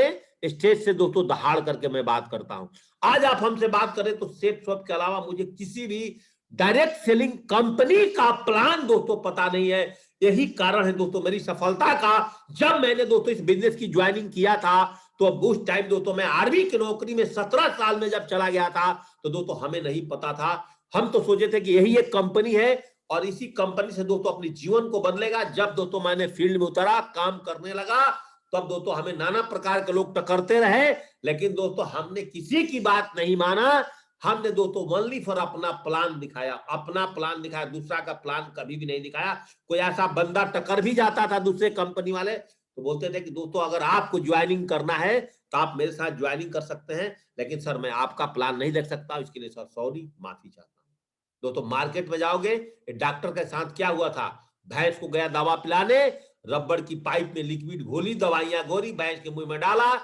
स्टेज से दोस्तों दहाड़ करके मैं बात करता हूं। आज आप हमसे बात करें तो सेफ शॉप के अलावा मुझे किसी भी डायरेक्ट सेलिंग कंपनी का प्लान दोस्तों पता नहीं है। यही कारण है दोस्तों मेरी सफलता का। जब मैंने दोस्तों इस बिजनेस की ज्वाइनिंग किया था तो अब उस टाइम दोस्तों मैं आर्मी की नौकरी में 17 साल में जब चला गया था तो दोस्तों हमें नहीं पता था। हम तो सोचे थे कि यही एक कंपनी है और इसी कंपनी से दोस्तों अपने जीवन को बदलेगा। जब दोस्तों मैंने फील्ड में उतरा, काम करने लगा, तब दोस्तों हमें नाना प्रकार के लोग टकरते रहे, लेकिन दोस्तों हमने किसी की बात नहीं माना। हमने दोस्तों ओनली फॉर अपना प्लान दिखाया, अपना प्लान दिखाया, दूसरा का प्लान कभी भी नहीं दिखाया। कोई ऐसा बंदा टकर भी जाता था दूसरे कंपनी वाले तो बोलते थे कि दोस्तों अगर आपको ज्वाइनिंग करना है तो आप मेरे साथ ज्वाइनिंग कर सकते हैं, लेकिन सर मैं आपका प्लान नहीं देख सकता, इसके लिए सर सॉरी, माफी चाहता हूं। दोस्तों मार्केट में जाओगे, डॉक्टर के साथ क्या हुआ था, भैंस को गया दवा पिलाने, रबड़ की पाइप में लिक्विड घोली, दवाइयां घोरी, भैंस के मुंह में डाला,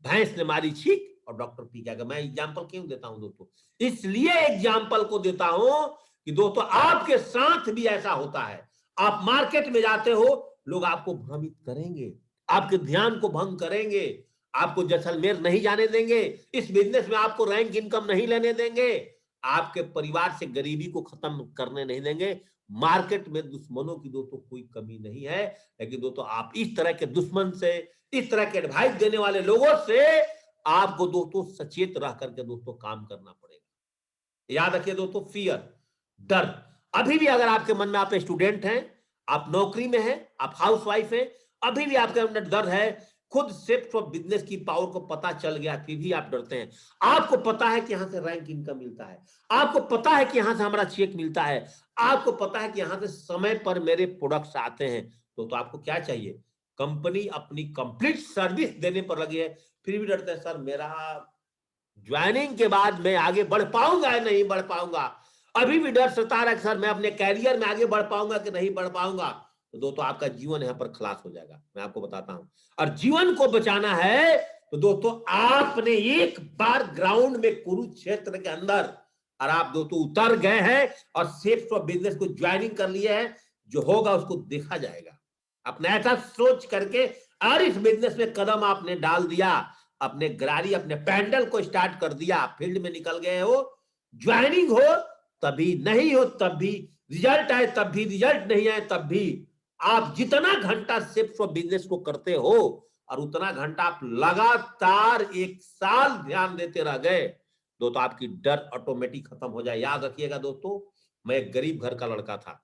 भैंस ने मारी छींक और डॉक्टर पी गया। मैं एग्जाम्पल क्यों देता हूं दोस्तों, इसलिए एग्जाम्पल को देता हूं कि दोस्तों आपके साथ भी ऐसा होता है। आप मार्केट में जाते हो, लोग आपको भ्रमित करेंगे, आपके ध्यान को भंग करेंगे, आपको जैसलमेर नहीं जाने देंगे, इस बिजनेस में आपको रैंक इनकम नहीं लेने देंगे, आपके परिवार से गरीबी को खत्म करने नहीं देंगे। मार्केट में दुश्मनों की दोस्तों कोई कमी नहीं है, लेकिन दोस्तों आप इस तरह के दुश्मन से, इस तरह के एडवाइस देने वाले लोगों से आपको दोस्तों सचेत रह करके दोस्तों काम करना पड़ेगा। याद रखिए दोस्तों, फियर, डर, अभी भी अगर आपके मन में, आप स्टूडेंट हैं, आप नौकरी में हैं, आप हाउसवाइफ हैं, अभी भी आपके अंदर डर है, खुद सेल्फ ऑफ बिजनेस की पावर को पता चल गया फिर भी आप डरते हैं। आपको पता है कि यहां से रैंक इनकम मिलता है, आपको पता है कि यहां से हमारा चेक मिलता है, आपको पता है कि यहां से समय पर मेरे प्रोडक्ट्स आते हैं, तो आपको क्या चाहिए, कंपनी अपनी कंप्लीट सर्विस देने पर लगी है, फिर भी डरते हैं, सर मेरा ज्वाइनिंग के बाद मैं आगे बढ़ पाऊंगा या नहीं बढ़ पाऊंगा, अभी भी डर सता रहा है सर मैं अपने कैरियर में आगे बढ़ पाऊंगा कि नहीं बढ़ पाऊंगा। तो दोस्तों आपका जीवन यहां पर खलास हो जाएगा, मैं आपको बताता हूं। और जीवन को बचाना है तो दोस्तों आपने एक बार ग्राउंड में, कुरुक्षेत्र के अंदर, और आप दोस्तों उतर गए हैं और सेल्फ ऑफ बिजनेस को ज्वाइनिंग कर लिए है, जो होगा उसको देखा जाएगा। अपने ऐसा सोच करके और इस बिजनेस में कदम आपने डाल दिया, अपने गरारी, अपने पैंडल को स्टार्ट कर दिया, फील्ड में निकल गए हो, ज्वाइनिंग हो तभी, नहीं हो तब भी, रिजल्ट आए तब भी, रिजल्ट नहीं आए तब भी, आप जितना घंटा सिर्फ बिजनेस को करते हो और उतना घंटा आप लगातार 1 साल ध्यान देते रह गए, दोस्तों आपकी डर ऑटोमेटिक खत्म हो जाए। याद रखिएगा दोस्तों, मैं एक गरीब घर का लड़का था,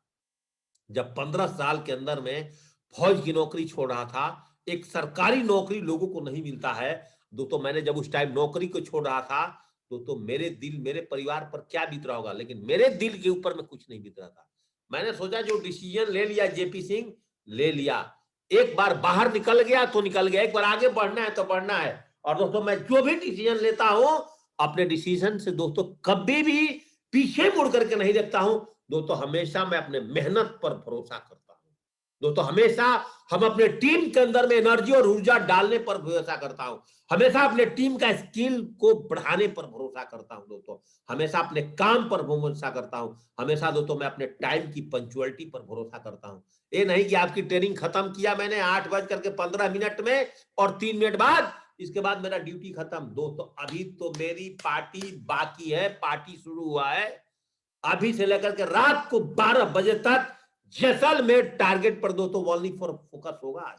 जब 15 साल के अंदर में फौज की नौकरी छोड़ रहा था, एक सरकारी नौकरी लोगों को नहीं मिलता है दोस्तों। मैंने जब उस टाइम नौकरी को छोड़ रहा था तो मेरे दिल, मेरे परिवार पर क्या बीत रहा होगा, लेकिन मेरे दिल के ऊपर में कुछ नहीं बीत रहा था। मैंने सोचा जो डिसीजन ले लिया जेपी सिंह, ले लिया, एक बार बाहर निकल गया तो निकल गया, एक बार आगे बढ़ना है तो बढ़ना है। और दोस्तों मैं जो भी डिसीजन लेता हूं, अपने डिसीजन से दोस्तों कभी भी पीछे मुड़ करके नहीं देखता हूं दोस्तों। हमेशा मैं अपने मेहनत पर भरोसा करता हूं दोस्तों, हमेशा हम अपने टीम के अंदर में एनर्जी और ऊर्जा डालने पर भरोसा करता हूं, हमेशा अपने टीम का स्किल को बढ़ाने पर भरोसा करता हूं दोस्तों, हमेशा अपने काम पर भरोसा करता हूं, हमेशा दोस्तों मैं अपने टाइम की पंक्चुअलिटी पर भरोसा करता हूं। ये नहीं कि आपकी ट्रेनिंग खत्म किया मैंने 8:15 में और 3 मिनट बाद, इसके बाद मेरा ड्यूटी खत्म। दोस्तों अभी तो मेरी पार्टी बाकी है, पार्टी शुरू हुआ है, अभी से लेकर के रात को 12 बजे तक जैसलमेर टारगेट पर दोस्तों ओनली फॉर फोकस होगा।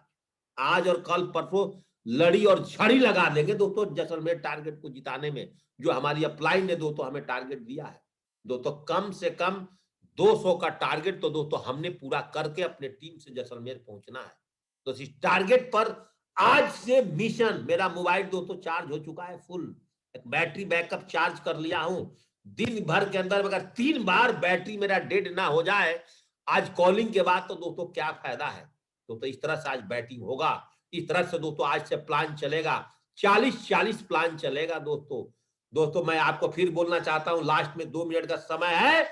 आज और कल परसों लड़ी और झड़ी लगा देंगे दोस्तों जैसलमेर टारगेट को जिताने में, जो हमारी अपलाइन ने दोस्तों हमें टारगेट दिया है। दोस्तों कम से कम 200 का टारगेट तो दोस्तों हमने पूरा करके अपने टीम से जैसलमेर पहुंचना है। तो इस टारगेट पर आज से मिशन, मेरा मोबाइल दोस्तों चार्ज हो चुका है फुल, एक बैटरी बैकअप चार्ज कर लिया हूं। दिन भर के अंदर अगर 3 बार बैटरी मेरा डेड ना हो जाए आज कॉलिंग के बाद, तो दोस्तों क्या फायदा है। तो इस तरह से आज बैटिंग होगा, इस तरह से दोस्तों आज से प्लान चलेगा, 40-40 प्लान चलेगा दोस्तों। दोस्तों मैं आपको फिर बोलना चाहता हूं, लास्ट में 2 मिनट का समय है,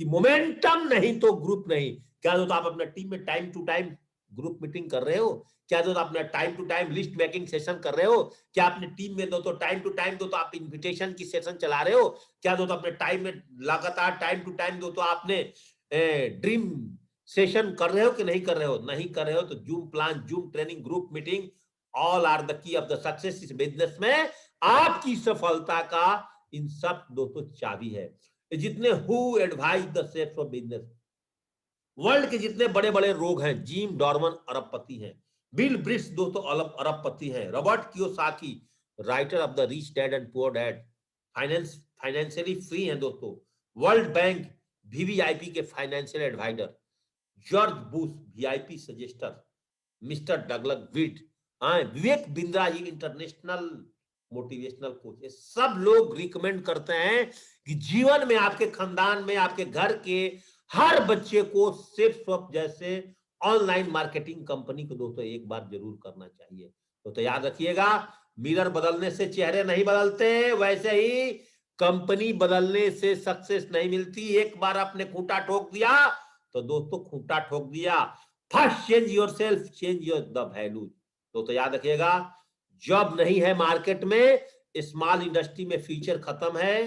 कि मोमेंटम नहीं तो ग्रुप नहीं। क्या दोस्तों आप अपना टीम में time to time group meeting कर रहे हो? क्या दोस्तों अपना time to time list making session कर रहे हो? क्या अपने टीम में दोस्तों टाइम टू टाइम दोस्तों आप इन्विटेशन की सेशन चला रहे हो? क्या दोस्तों अपने टाइम में लगातार टाइम टू टाइम दोस्तों आपने ड्रीम सेशन कर रहे हो कि नहीं कर रहे हो? नहीं कर रहे हो तो Zoom plan, Zoom training, group meeting all are the key of the success इस बिजनेस में आपकी सफलता का इन सब दोस्तों चाबी है। जितने who advise the shapes of business, world के जितने बड़े बड़े लोग हैं, जिम डॉर्मन अरबपति हैं, बिल ब्रिट्स दोस्तों अरबपति हैं, Robert Kiyosaki writer of the rich dad and poor dad financially free हैं दोस्तों, वर्ल्ड बैंक वीवीआईपी के financial adviser, George Bush VIP suggester, mister Douglas Witt, Vivek Bindra ji international motivational coach, ये सब लोग रिकमेंड करते हैं कि जीवन में आपके खानदान में आपके घर के हर बच्चे को सिर्फ जैसे ऑनलाइन मार्केटिंग कंपनी को दोस्तों एक बार जरूर करना चाहिए। तो याद रखिएगा, मिरर बदलने से चेहरे नहीं बदलते, वैसे ही कंपनी बदलने से सक्सेस नहीं मिलती। एक बार आपने खूंटा ठोक दिया तो दोस्तों खूंटा ठोक दिया। First change yourself, change your the value. तो याद रखिएगा, जॉब नहीं है मार्केट में, स्मॉल इंडस्ट्री में फ्यूचर खत्म है।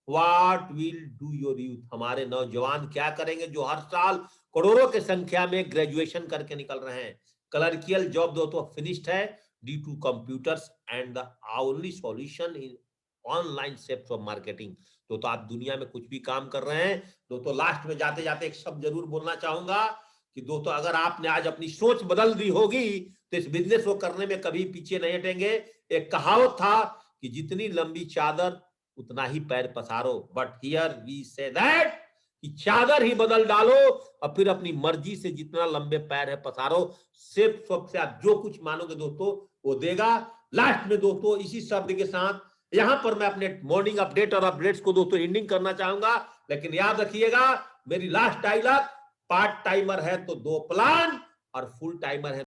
What will do your youth, हमारे नौजवान क्या करेंगे जो हर साल करोड़ों की संख्या में ग्रेजुएशन करके निकल रहे हैं। क्लर्कियल जॉब दोस्तों फिनिश्ड है due to computers and the only solution in online shapes of marketing. तो आप दुनिया में कुछ भी काम कर रहे हैं दोस्तों, लास्ट में जाते जाते एक शब्द जरूर बोलना चाहूंगा कि दोस्तों अगर आपने आज अपनी सोच बदल दी होगी तो इस बिजनेस को करने में कभी पीछे नहीं हटेंगे। एक कहावत था कि जितनी लंबी चादर उतना ही पैर पसारो, but here we say that कि चादर ही बदल डालो और फिर अपनी मर्जी से जितना लंबे पैर है पसारो। सिर्फ सबसे आप जो कुछ मानोगे दोस्तों वो देगा। लास्ट में दोस्तों इसी शब्द के साथ यहां पर मैं अपने मॉर्निंग अपडेट और अपडेट्स को दोस्तों एंडिंग करना चाहूंगा, लेकिन याद रखिएगा मेरी लास्ट डायलॉग, पार्ट टाइमर है तो 2 प्लान और फुल टाइमर है